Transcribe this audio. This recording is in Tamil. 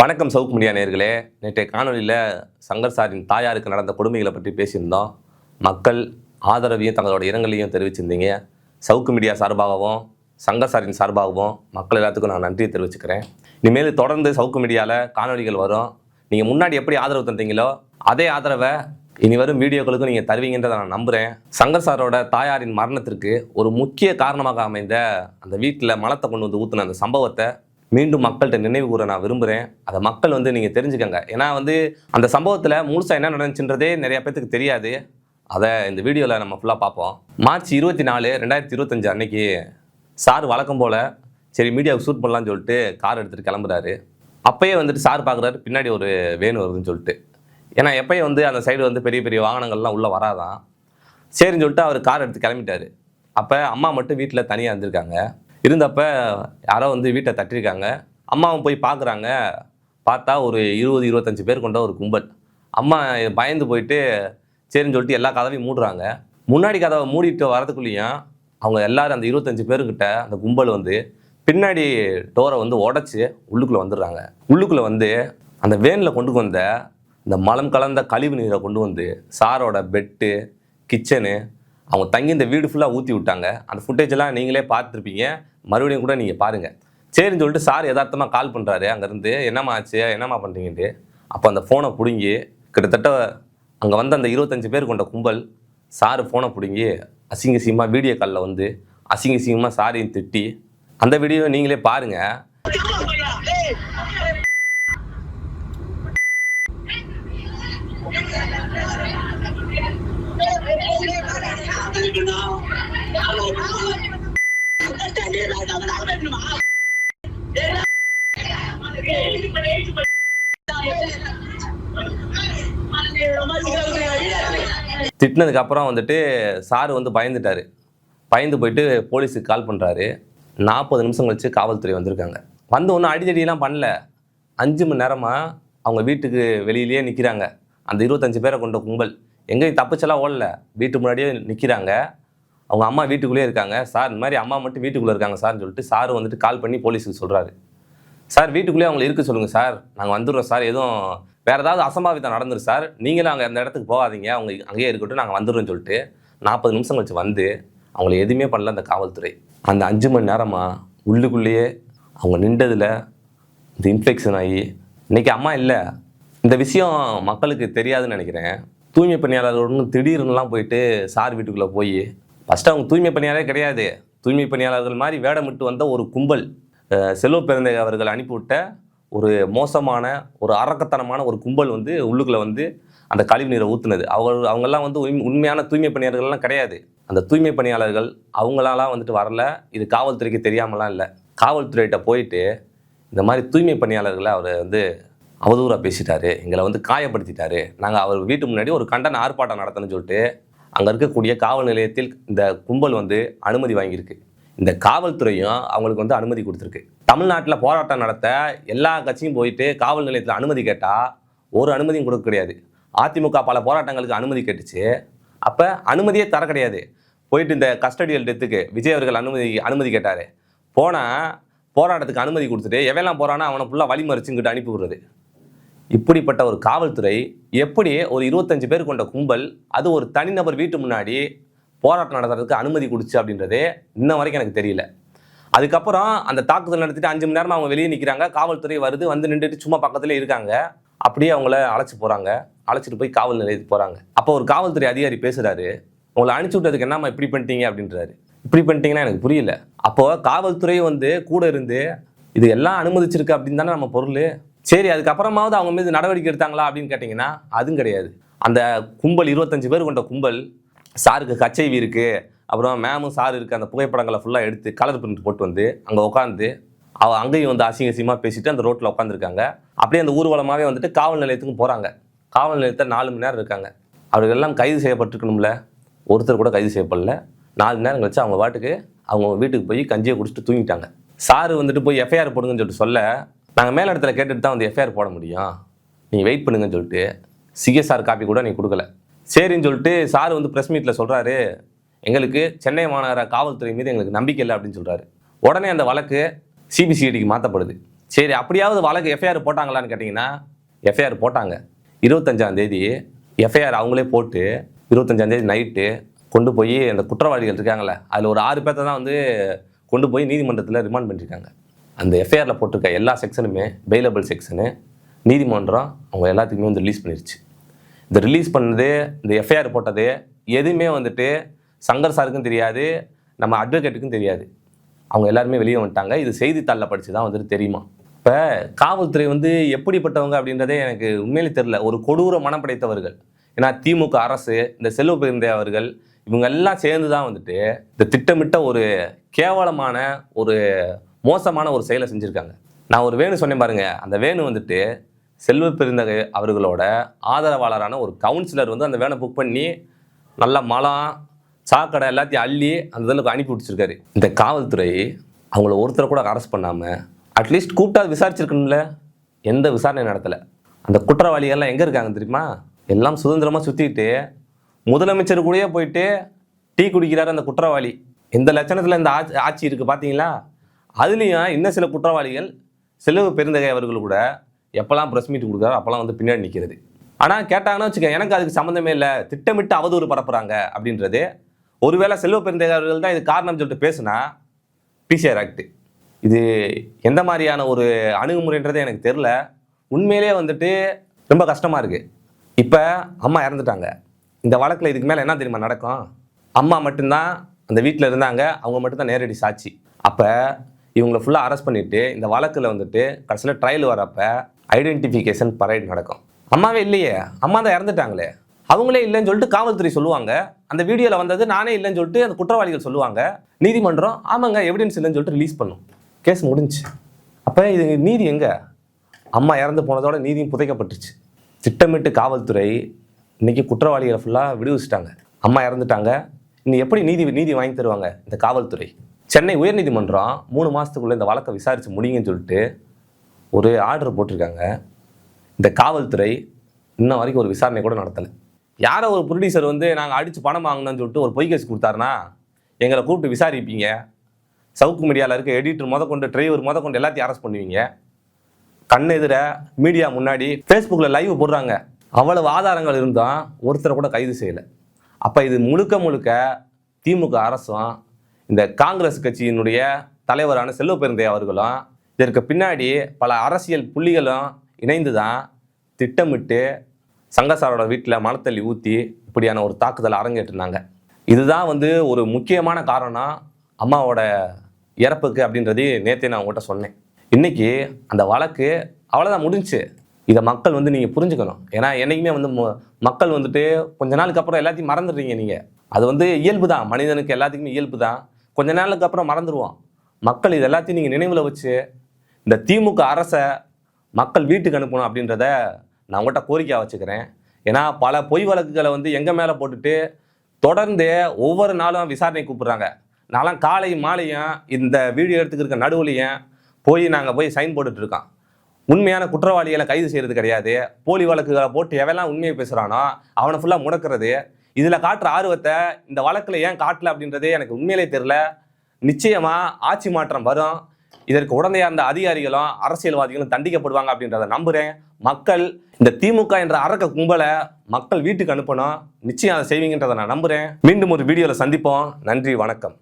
வணக்கம் சவுக்கு மீடியா நேயர்களே. நேற்றைய காணொலியில் சங்கர் சாரின் தாயாருக்கு நடந்த கொடுமைகளை பற்றி பேசியிருந்தோம். மக்கள் ஆதரவையும் தங்களோட இரங்கலையும் தெரிவிச்சிருந்தீங்க. சவுக்கு மீடியா சார்பாகவும் சங்கர் சாரின் சார்பாகவும் மக்கள் எல்லாத்துக்கும் நான் நன்றியை தெரிவிச்சுக்கிறேன். இனிமேல் தொடர்ந்து சவுக்கு மீடியாவில் காணொலிகள் வரும். நீங்கள் முன்னாடி எப்படி ஆதரவு தந்தீங்களோ அதே ஆதரவை இனி வரும் வீடியோக்களுக்கும் நீங்கள் தருவீங்கன்றதை நான் நம்புகிறேன். சங்கர் சாரோட தாயாரின் மரணத்திற்கு ஒரு முக்கிய காரணமாக அமைந்த அந்த வீட்டில் மலத்தை கொண்டு வந்து ஊற்றின அந்த சம்பவத்தை மீண்டும் மக்கள்கிட்ட நினைவு கூற நான் விரும்புகிறேன். அதை மக்கள் நீங்கள் தெரிஞ்சுக்கங்க. ஏன்னா அந்த சம்பவத்தில் முழுசாக என்ன நடந்துச்சுன்றதே நிறைய பேத்துக்கு தெரியாது. அதை இந்த வீடியோவில் நம்ம ஃபுல்லாக பார்ப்போம். மார்ச் 24, 2025 அன்னைக்கு சார் வழக்கம் போல் சரி மீடியாவுக்கு ஷூட் பண்ணலான்னு சொல்லிட்டு கார் எடுத்துகிட்டு கிளம்புறாரு. அப்பயே சார் பார்க்குறாரு பின்னாடி ஒரு வேன் வருதுன்னு சொல்லிட்டு. ஏன்னா எப்பயும் அந்த சைடு பெரிய பெரிய வாகனங்கள்லாம் உள்ளே வராதான். சரின்னு சொல்லிட்டு அவர் கார் எடுத்து கிளம்பிட்டார். அப்போ அம்மா மட்டும் வீட்டில் தனியாக இருந்திருக்காங்க. இருந்தப்போ யாரோ வீட்டை தட்டிருக்காங்க. அம்மாவும் போய் பார்க்குறாங்க. பார்த்தா ஒரு 20-25 பேர் கொண்ட ஒரு கும்பல். அம்மா பயந்து போயிட்டு சரின்னு சொல்லிட்டு எல்லா கதவையும் மூடுறாங்க. முன்னாடி கதவை மூடிட்டு வரதுக்குள்ளேயும் அவங்க எல்லோரும் அந்த 25 பேருக்கிட்ட அந்த கும்பல் பின்னாடி டோரை உடச்சி உள்ளுக்குள்ளே வந்துடுறாங்க. உள்ளுக்குள்ளே அந்த வேனில் கொண்டு வந்த இந்த மலம் கலந்த கழிவு நீரை கொண்டு சாரோட பெட்டு, கிச்சனு, அவங்க தங்கி இந்த வீடு ஃபுல்லாக ஊற்றி விட்டாங்க. அந்த ஃபுட்டேஜெல்லாம் நீங்களே பார்த்துருப்பீங்க. மறுபடியும் கூட நீங்கள் பாருங்கள். சரின்னு சொல்லிட்டு சார் யதார்த்தமாக கால் பண்ணுறாரு அங்கேருந்து. என்னம்மா ஆச்சு, என்னம்மா பண்ணுறீங்கன்ட்டு. அப்போ அந்த ஃபோனை பிடுங்கி கிட்டத்தட்ட அங்கே அந்த 25 பேர் கொண்ட கும்பல் சார் ஃபோனை பிடுங்கி அசிங்கசிங்கமாக வீடியோ காலில் அசிங்கசிங்கமாக சாரின்னு திட்டி அந்த வீடியோ நீங்களே பாருங்கள். திட்டினதுக்கு அப்புறம் சார் பயந்துட்டாரு. பயந்து போயிட்டு போலீஸுக்கு கால் பண்ணுறாரு. 40 நிமிஷம் கழிச்சு காவல்துறை வந்திருக்காங்க. ஒன்றும் அடிதடியெல்லாம் பண்ணல. 5 மணி நேரமாக அவங்க வீட்டுக்கு வெளியிலேயே நிற்கிறாங்க. அந்த 25 பேரை கொண்ட கும்பல் எங்கேயும் தப்பிச்செல்லாம் ஓடல. வீட்டு முன்னாடியே நிற்கிறாங்க. அவங்க அம்மா வீட்டுக்குள்ளேயே இருக்காங்க. சார் இந்த மாதிரி அம்மா மட்டும் வீட்டுக்குள்ளே இருக்காங்க சார்னு சொல்லிட்டு சார் கால் பண்ணி போலீஸுக்கு சொல்கிறாரு. சார் வீட்டுக்குள்ளேயே அவங்களை இருக்க சொல்லுங்கள் சார், நாங்கள் வந்துடுறோம் சார், எதுவும் வேறு ஏதாவது அசம்பாவிதம் நடந்துரு சார், நீங்களும் அங்கே அந்த இடத்துக்கு போகாதீங்க, அவங்க அங்கேயே இருக்கட்டும், நாங்கள் வந்துடுறோன்னு சொல்லிட்டு 40 நிமிஷம் கழிச்சு அவங்கள எதுவுமே பண்ணல அந்த காவல்துறை. அந்த 5 மணி நேரமாக உள்ளுக்குள்ளேயே அவங்க நின்றதில் இந்த இன்ஃபெக்ஷன் ஆகி இன்றைக்கி அம்மா இல்லை. இந்த விஷயம் மக்களுக்கு தெரியாதுன்னு நினைக்கிறேன். தூய்மை பணியாளர்கள் திடீர்னுலாம் போயிட்டு சார் வீட்டுக்குள்ளே போய் ஃபஸ்ட்டு அவங்க தூய்மை பணியாளரே கிடையாது. தூய்மை பணியாளர்கள் மாதிரி வேடமிட்டு வந்த ஒரு கும்பல், செல்வ பெருந்தகை அவர்கள் அனுப்பிவிட்ட ஒரு மோசமான ஒரு அரக்கத்தனமான ஒரு கும்பல் உள்ளுக்குள்ளே அந்த கழிவு நீரை ஊற்றுனது. அவங்கெல்லாம் உண்மையான தூய்மை பணியாளர்கள்லாம் கிடையாது. அந்த தூய்மை பணியாளர்கள் அவங்களாலாம் வரல. இது காவல்துறைக்கு தெரியாமலாம் இல்லை. காவல்துறையிட்ட போயிட்டு இந்த மாதிரி தூய்மை பணியாளர்களை அவர் அவதூறாக பேசிட்டாரு, எங்களை காயப்படுத்திட்டாரு, நாங்கள் அவர் வீட்டு முன்னாடி ஒரு கண்டன ஆர்ப்பாட்டம் நடத்தணும்னு சொல்லிட்டு அங்கே இருக்கக்கூடிய காவல் நிலையத்தில் இந்த கும்பல் அனுமதி வாங்கியிருக்கு. இந்த காவல்துறையும் அவங்களுக்கு அனுமதி கொடுத்துருக்கு. தமிழ்நாட்டில் போராட்டம் நடத்த எல்லா கட்சியும் போயிட்டு காவல் நிலையத்தில் அனுமதி கேட்டால் ஒரு அனுமதியும் கொடுக்க கிடையாது. அதிமுக பல போராட்டங்களுக்கு அனுமதி கேட்டுச்சு. அப்போ அனுமதியே தர கிடையாது. போயிட்டு இந்த கஸ்டடியல் டெத்துக்கு விஜய் அவர்கள் அனுமதி கேட்டார். போனால் போராட்டத்துக்கு அனுமதி கொடுத்துட்டு எவெல்லாம் போகிறான்னா அவனை ஃபுல்லாக வழிமறிச்சுங்கிட்டு அனுப்பி விடுறது. இப்படிப்பட்ட ஒரு காவல்துறை எப்படி ஒரு 25 பேர் கொண்ட கும்பல் அது ஒரு தனிநபர் வீட்டு முன்னாடி போராட்டம் நடத்துறதுக்கு அனுமதி கொடுச்சு அப்படின்றதே இன்ன வரைக்கும் எனக்கு தெரியல. அதுக்கப்புறம் அந்த தாக்குதல் நடத்திட்டு 5 மணி நேரமாக அவங்க வெளியே நிற்கிறாங்க. காவல்துறை வருது, நின்றுட்டு சும்மா பக்கத்துலேயே இருக்காங்க. அப்படியே அவங்கள அழைச்சிட்டு போய் காவல் நிலையத்துக்கு போகிறாங்க. அப்போ ஒரு காவல்துறை அதிகாரி பேசுகிறாரு, உங்களை அனுப்பிச்சி விட்டதுக்கு என்னம்மா இப்படி பண்ணிட்டீங்க அப்படின்றாரு. இப்படி பண்ணிட்டீங்கன்னா எனக்கு புரியல. அப்போது காவல்துறை கூட இருந்து இது எல்லாம் அனுமதிச்சிருக்கு அப்படின்னு தானே நம்ம பொருள். சரி, அதுக்கப்புறமாவது அவங்க மீது நடவடிக்கை எடுத்தாங்களா அப்படின்னு கேட்டிங்கன்னா அதுவும் கிடையாது. அந்த கும்பல் 25 பேர் கொண்ட கும்பல் சாருக்கு கச்சைவி இருக்குது, அப்புறம் மேமும் சார் இருக்குது, அந்த புகைப்படங்களை ஃபுல்லாக எடுத்து கலர் பிரிண்ட் போட்டு அங்கே உட்காந்து அங்கேயும் அசிங்கசியமாக பேசிட்டு அந்த ரோட்டில் உட்காந்துருக்காங்க. அப்படியே அந்த ஊர்வலமாகவே காவல் நிலையத்துக்கும் போகிறாங்க. காவல் நிலையத்தில் 4 மணி நேரம் இருக்காங்க. அவர்கள் எல்லாம் கைது செய்யப்பட்டிருக்கணும்ல, ஒருத்தர் கூட கைது செய்யப்படல. 4 மணி நேரம் கழிச்சு அவங்க பாட்டுக்கு அவங்க வீட்டுக்கு போய் கஞ்சியை குடிச்சிட்டு தூங்கிட்டாங்க. சார் போய் எஃப்ஐஆர் போடுங்கன்னு சொல்லிட்டு சொல்ல, நாங்கள் மேல் இடத்துல கேட்டுட்டு தான் எஃப்ஐஆர் போட முடியும், நீங்கள் வெயிட் பண்ணுங்கன்னு சொல்லிட்டு சிஎஸ்ஆர் காப்பி கூட நீங்கள் கொடுக்கல. சரின்னு சொல்லிட்டு சார் ப்ரெஸ் மீட்டில் சொல்கிறாரு, எங்களுக்கு சென்னை மாநகர காவல்துறை மீது எங்களுக்கு நம்பிக்கை இல்லை அப்படின்னு சொல்கிறாரு. உடனே அந்த வழக்கு சிபிசிஐடிக்கு மாற்றப்படுது. சரி, அப்படியாவது வழக்கு எஃப்ஐஆர் போட்டாங்களான்னு கேட்டிங்கன்னா எஃப்ஐஆர் போட்டாங்க. 25ஆம் தேதி எஃப்ஐஆர் அவங்களே போட்டு 25ஆம் தேதி நைட்டு கொண்டு போய் அந்த குற்றவாளிகள் இருக்காங்களே, அதில் ஒரு 6 பேர்த்த தான் வந்து கொண்டு போய் நீதிமன்றத்தில் ரிமாண்ட் பண்ணியிருக்காங்க. அந்த எஃப்ஐஆரில் போட்டிருக்க எல்லா செக்ஷனுமே பெயிலபிள் செக்ஷனு. நீதிமன்றம் அவங்க எல்லாத்துக்குமே வந்து ரிலீஸ் பண்ணிருச்சு. இந்த ரிலீஸ் பண்ணது, இந்த எஃப்ஐஆர் போட்டது எதுவுமே வந்துட்டு சங்கர் சாருக்கும் தெரியாது, நம்ம அட்வொகேட்டுக்கும் தெரியாது. அவங்க எல்லாருமே வெளியே வந்துட்டாங்க. இது செய்தித்தாளில் படித்து தான் வந்துட்டு தெரியுமா. இப்போ காவல்துறை வந்து எப்படிப்பட்டவங்க அப்படின்றதே எனக்கு உண்மையிலே தெரில. ஒரு கொடூர மனம் படைத்தவர்கள். ஏன்னா திமுக அரசு, இந்த செல்வ பெருந்தகை அவர்கள், இவங்க எல்லாம் சேர்ந்து தான் வந்துட்டு இந்த திட்டமிட்ட ஒரு கேவலமான ஒரு மோசமான ஒரு செயலை செஞ்சுருக்காங்க. நான் ஒரு வேணு சொன்னேன் பாருங்க, அந்த வேணு வந்துட்டு செல்வ பெருந்தகை அவர்களோட ஆதரவாளரான ஒரு கவுன்சிலர் வந்து அந்த வேனை புக் பண்ணி நல்லா மலம் சாக்கடை எல்லாத்தையும் அள்ளி அந்த இதற்கு அனுப்பி விட்டுச்சிருக்காரு. இந்த காவல்துறை அவங்கள ஒருத்தரை கூட அரெஸ்ட் பண்ணாமல் அட்லீஸ்ட் கூப்பிட்டா விசாரிச்சிருக்கணும்ல. எந்த விசாரணை நடத்தலை. அந்த குற்றவாளிகள்லாம் எங்கே இருக்காங்க தெரியுமா? எல்லாம் சுதந்திரமாக சுற்றிட்டு முதலமைச்சர் கூடயே போயிட்டு டீ குடிக்கிறாரு அந்த குற்றவாளி. எந்த லட்சணத்தில் இந்த ஆட்சி இருக்குது பார்த்தீங்களா? அதுலேயும் இன்னும் சில குற்றவாளிகள் செல்வ பெருந்தகை அவர்கள் கூட எப்போல்லாம் ப்ரெஸ் மீட் கொடுக்குறாரோ அப்போல்லாம் வந்து பின்னாடி நிற்கிறது. ஆனால் கேட்டாங்கன்னா வச்சுக்க, எனக்கு அதுக்கு சம்மந்தமே இல்லை, திட்டமிட்டு அவதூறு பரப்புகிறாங்க அப்படின்றது. ஒருவேளை செல்வ பெருந்தகை அவர்கள் தான் இது காரணம்னு சொல்லிட்டு பேசுனா பிசிஆர் ஆக்ட். இது எந்த மாதிரியான ஒரு அணுகுமுறைன்றதே எனக்கு தெரில. உண்மையிலே வந்துட்டு ரொம்ப கஷ்டமாக இருக்குது. இப்போ அம்மா இறந்துட்டாங்க. இந்த வழக்கில் இதுக்கு மேலே என்ன தெரியுமா நடக்கும்? அம்மா மட்டும்தான் அந்த வீட்டில் இருந்தாங்க, அவங்க மட்டும்தான் நேரடி சாட்சி. அப்போ இவங்களை ஃபுல்லாக அரெஸ்ட் பண்ணிவிட்டு இந்த வழக்கில் வந்துட்டு கடைசியில் ட்ரையல் வரப்போ ஐடென்டிஃபிகேஷன் பரேட் நடக்கும். அம்மாவே இல்லையே, அம்மா தான் இறந்துட்டாங்களே, அவங்களே இல்லைன்னு சொல்லிட்டு காவல்துறை சொல்லுவாங்க. அந்த வீடியோவில் வந்தது நானே இல்லைன்னு சொல்லிட்டு அந்த குற்றவாளிகள் சொல்லுவாங்க. நீதிமன்றம் ஆமாங்க எவிடன்ஸ் இல்லைன்னு சொல்லிட்டு ரிலீஸ் பண்ணும். கேஸ் முடிஞ்சு. அப்போ இது நீதி எங்கே? அம்மா இறந்து போனதோட நீதியும் புதைக்கப்பட்டுருச்சு. திட்டமிட்டு காவல்துறை இன்னைக்கு குற்றவாளிகளை ஃபுல்லாக விடுவிச்சிட்டாங்க. அம்மா இறந்துட்டாங்க, இன்னும் எப்படி நீதி வாங்கி தருவாங்க இந்த காவல்துறை? சென்னை உயர்நீதிமன்றம் 3 மாதத்துக்குள்ளே இந்த வழக்கை விசாரித்து முடியுங்கன்னு சொல்லிட்டு ஒரு ஆர்டர் போட்டிருக்காங்க. இந்த காவல்துறை இன்னும் வரைக்கும் ஒரு விசாரணை கூட நடத்தலை. யாரோ ஒரு ப்ரொடியூசர் வந்து நாங்கள் அடித்து பணம் வாங்கினோன்னு சொல்லிட்டு ஒரு பொய் கேஸ் கொடுத்தாருன்னா எங்களை கூப்பிட்டு விசாரிப்பீங்க. சவுக்கு மீடியாவில் இருக்க எடிட்டர் முதற்கொண்டு, டிரைவர் முதற்கொண்டு எல்லாத்தையும் அரெஸ்ட் பண்ணுவீங்க. கண்ணெதிர மீடியா முன்னாடி ஃபேஸ்புக்கில் லைவ் போடுறாங்க. அவ்வளவு ஆதாரங்கள் இருந்தால் ஒருத்தரை கூட கைது செய்யலை. அப்போ இது முழுக்க திமுக அரசும் இந்த காங்கிரஸ் கட்சியினுடைய தலைவரான செல்வ பெருந்தகை அவர்களும் இதற்கு பின்னாடி பல அரசியல் புள்ளிகளும் இணைந்து தான் திட்டமிட்டு சங்கசாரோட வீட்டில் மணத்தள்ளி ஊற்றி இப்படியான ஒரு தாக்குதலை அரங்கேற்றினாங்க. இதுதான் வந்து ஒரு முக்கியமான காரணம் அம்மாவோட இறப்புக்கு அப்படின்றது நேற்றே நான் உங்கள்கிட்ட சொன்னேன். இன்றைக்கி அந்த வழக்கு அவ்வளோதான் முடிஞ்சு. இதை மக்கள் வந்து நீங்கள் புரிஞ்சுக்கணும். ஏன்னா என்றைக்குமே வந்து மக்கள் வந்துட்டு கொஞ்ச நாளுக்கு அப்புறம் எல்லாத்தையும் மறந்துடுறீங்க. நீங்கள் அது வந்து இயல்பு தான், மனிதனுக்கு எல்லாத்துக்குமே இயல்பு தான். கொஞ்ச நாளுக்கு அப்புறம் மறந்துடுவோம். மக்கள் இது எல்லாத்தையும் நீங்கள் நினைவில் வச்சு இந்த திமுக அரசை மக்கள் வீட்டுக்கு அனுப்பணும் அப்படின்றத நான் உங்கள்கிட்ட கோரிக்கையாக வச்சுக்கிறேன். ஏன்னா பல பொய் வழக்குகளை வந்து எங்கள் மேலே போட்டுட்டு தொடர்ந்து ஒவ்வொரு நாளும் விசாரணை கூப்பிட்றாங்க. நான்லாம் காலை மாலையும் இந்த வீடியோ எடுத்துக்கிற நடுவுலையும் நாங்கள் போய் சைன் போட்டுட்ருக்கோம். உண்மையான குற்றவாளிகளை கைது செய்கிறது கிடையாது. போலி வழக்குகளை போட்டு எவெல்லாம் உண்மையை பேசுகிறானோ அவனை ஃபுல்லாக முடக்கிறது. இதில் காட்டுற ஆர்வத்தை இந்த வழக்கில் ஏன் காட்டல அப்படின்றதே எனக்கு உண்மையிலே தெரில. நிச்சயமாக ஆட்சி மாற்றம் வரும். இதற்கு உடனடியாக அந்த அதிகாரிகளும் அரசியல்வாதிகளும் தண்டிக்கப்படுவாங்க அப்படின்றத நம்புகிறேன். மக்கள் இந்த திமுக என்ற அரக்க கும்பலை மக்கள் வீட்டுக்கு அனுப்பணும். நிச்சயம் அதை செய்வீங்கன்றதை நான் நம்புகிறேன். மீண்டும் ஒரு வீடியோவில் சந்திப்போம். நன்றி, வணக்கம்.